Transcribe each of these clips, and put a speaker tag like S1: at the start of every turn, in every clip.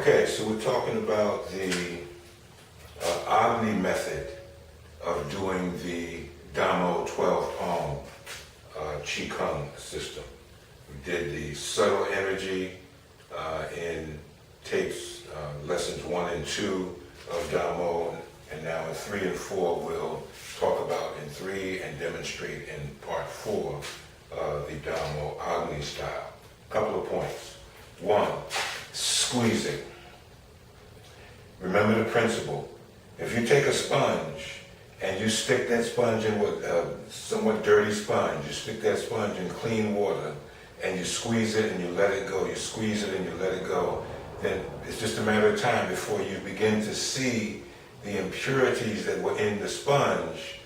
S1: Okay, so we're talking about the Agni method of doing the Damo 12 Palm Qigong system. We did the subtle energy in tapes, lessons 1 and 2 of Damo, and now in 3 and 4 we'll talk about in 3 and demonstrate in part 4 the Damo Agni style. Couple of points. 1, squeezing. Remember the principle. If you take a sponge and you stick that sponge in with a somewhat dirty sponge, you stick that sponge in clean water and you squeeze it and you let it go, you squeeze it and you let it go, then it's just a matter of time before you begin to see the impurities that were in the sponge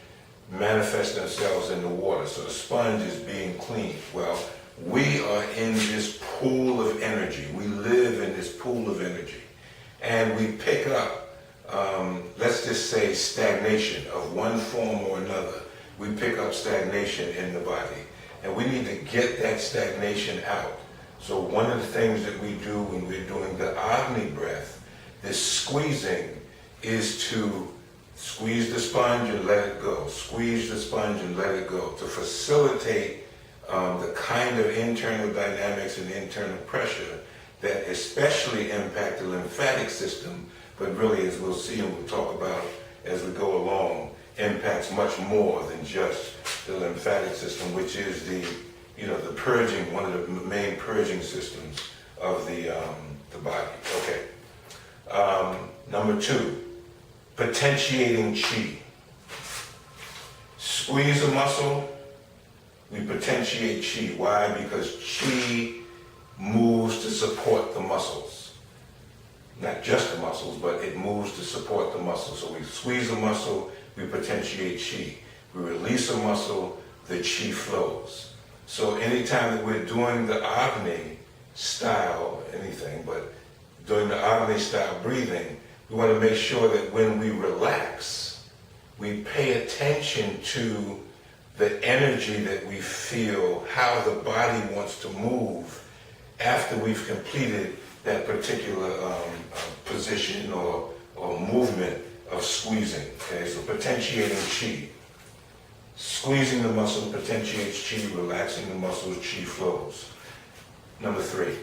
S1: manifest themselves in the water. So the sponge is being cleaned. Well, we are in this pool of energy. We live in this pool of energy. And we pick up, let's just say, stagnation of one form or another. We pick up stagnation in the body. And we need to get that stagnation out. So one of the things that we do when we're doing the Agni breath, this squeezing, is to squeeze the sponge and let it go. Squeeze the sponge and let it go. To facilitate the kind of internal dynamics and internal pressure that especially impact the lymphatic system, but really, as we'll see and we'll talk about as we go along, impacts much more than just the lymphatic system, which is the purging, one of the main purging systems of the body. Okay. Number 2, potentiating chi. Squeeze a muscle, we potentiate chi. Why? Because chi moves to support the muscles. Not just the muscles, but it moves to support the muscles. So we squeeze a muscle, we potentiate chi. We release a muscle, the chi flows. So anytime that we're doing the Agni style, anything, but doing the Agni style breathing, we want to make sure that when we relax, we pay attention to the energy that we feel, how the body wants to move after we've completed that particular position or movement of squeezing. Okay, so potentiating chi. Squeezing the muscle potentiates chi, relaxing the muscles, chi flows. Number 3,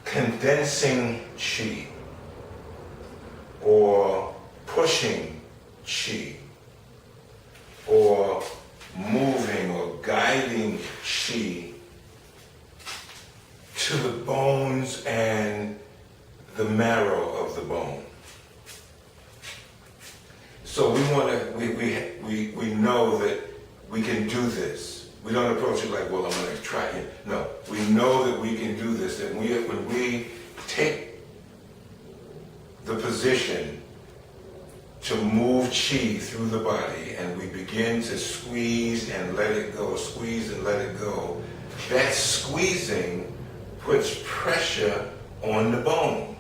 S1: condensing chi, or pushing chi, or moving or guiding chi to the bones and the marrow of the bone. So we know that we can do this. We don't approach it like, well, I'm going to try it. No, we know that we can do this. And when we take the position to move chi through the body and we begin to squeeze and let it go, squeeze and let it go, that squeezing puts pressure on the bone.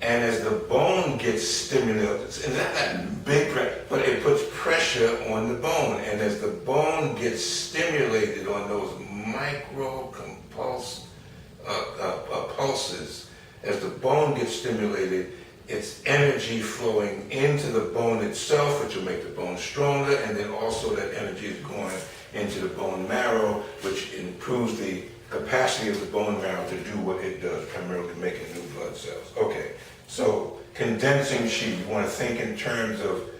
S1: And as the bone gets stimulated, and not that big pressure, but it puts pressure on the bone. And as the bone gets stimulated on those micro pulses, as the bone gets stimulated, it's energy flowing into the bone itself, which will make the bone stronger, and then also that energy is going into the bone marrow, which improves the capacity of the bone marrow to do what it does, primarily making new blood cells. Okay, so condensing chi, you want to think in terms of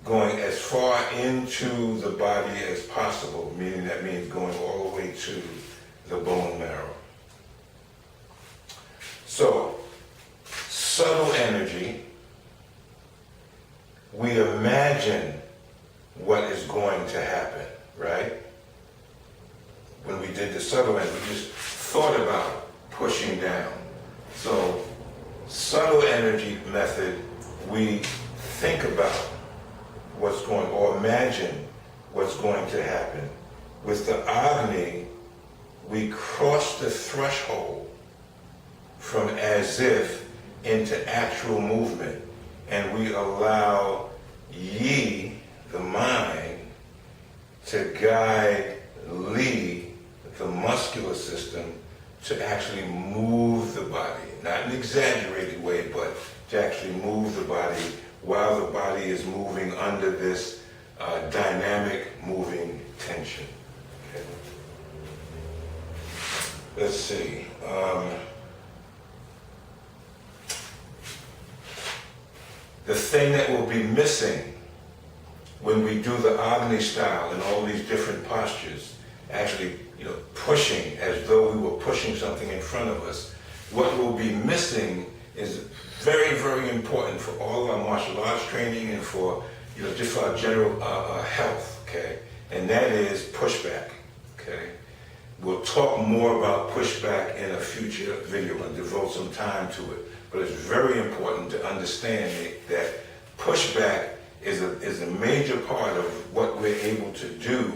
S1: going as far into the body as possible, meaning that means going all the way to the bone marrow. So, subtle energy, we imagine what is going to happen, right? When we did the subtle energy, we just thought about pushing down. So, subtle energy method, we think about what's going, or imagine what's going to happen. With the Agni, we cross the threshold from as if into actual movement, and we allow Yi, the mind, to guide Li, the muscular system, to actually move the body. Not in an exaggerated way, but to actually move the body while the body is moving under this dynamic moving tension. Okay. Let's see. The thing that will be missing when we do the Agni style in all these different postures, actually, pushing as though we were pushing something in front of us, what will be missing is very, very important for all of our martial arts training and for, just for our general health, okay? And that is pushback, okay? We'll talk more about pushback in a future video and devote some time to it. But it's very important to understand that pushback is a major part of what we're able to do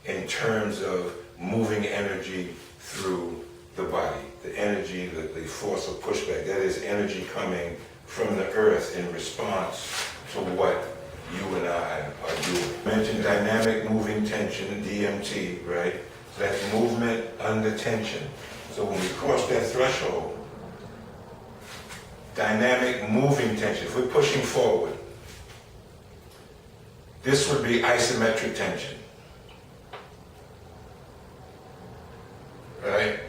S1: in terms of moving energy through the body. The energy, the force of pushback, that is energy coming from the earth in response to what you and I are doing. I mentioned dynamic moving tension, DMT, right? So that's movement under tension. So when we cross that threshold, dynamic moving tension, if we're pushing forward, this would be isometric tension, right?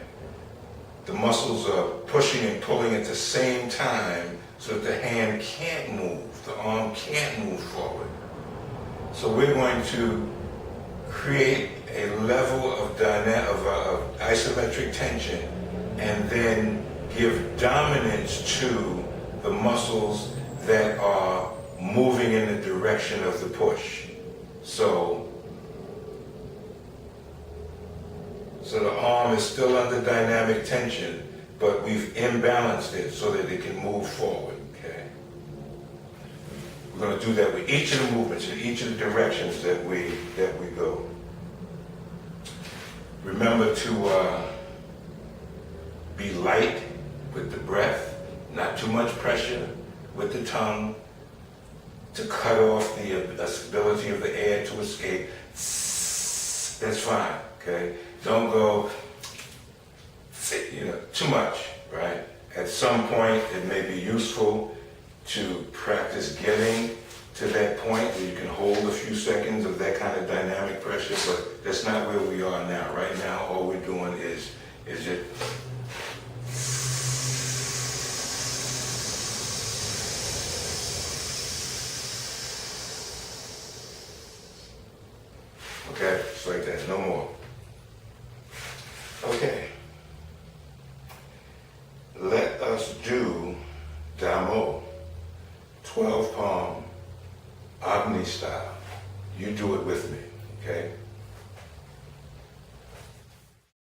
S1: The muscles are pushing and pulling at the same time so that the hand can't move, the arm can't move forward. So we're going to create a level of isometric tension and then give dominance to the muscles that are moving in the direction of the push. So the arm is still under dynamic tension, but we've imbalanced it so that it can move forward, okay? We're going to do that with each of the movements in each of the directions that we go. Remember to be light with the breath, not too much pressure with the tongue to cut off the ability of the air to escape. That's fine, okay? Don't go, too much, right? At some point, it may be useful to practice getting to that point where you can hold a few seconds of that kind of dynamic pressure, but that's not where we are now. Right now, all we're doing is just okay, just like that, no more. Okay. Let us do Damo, 12 palm, Agni style. You do it with me, okay?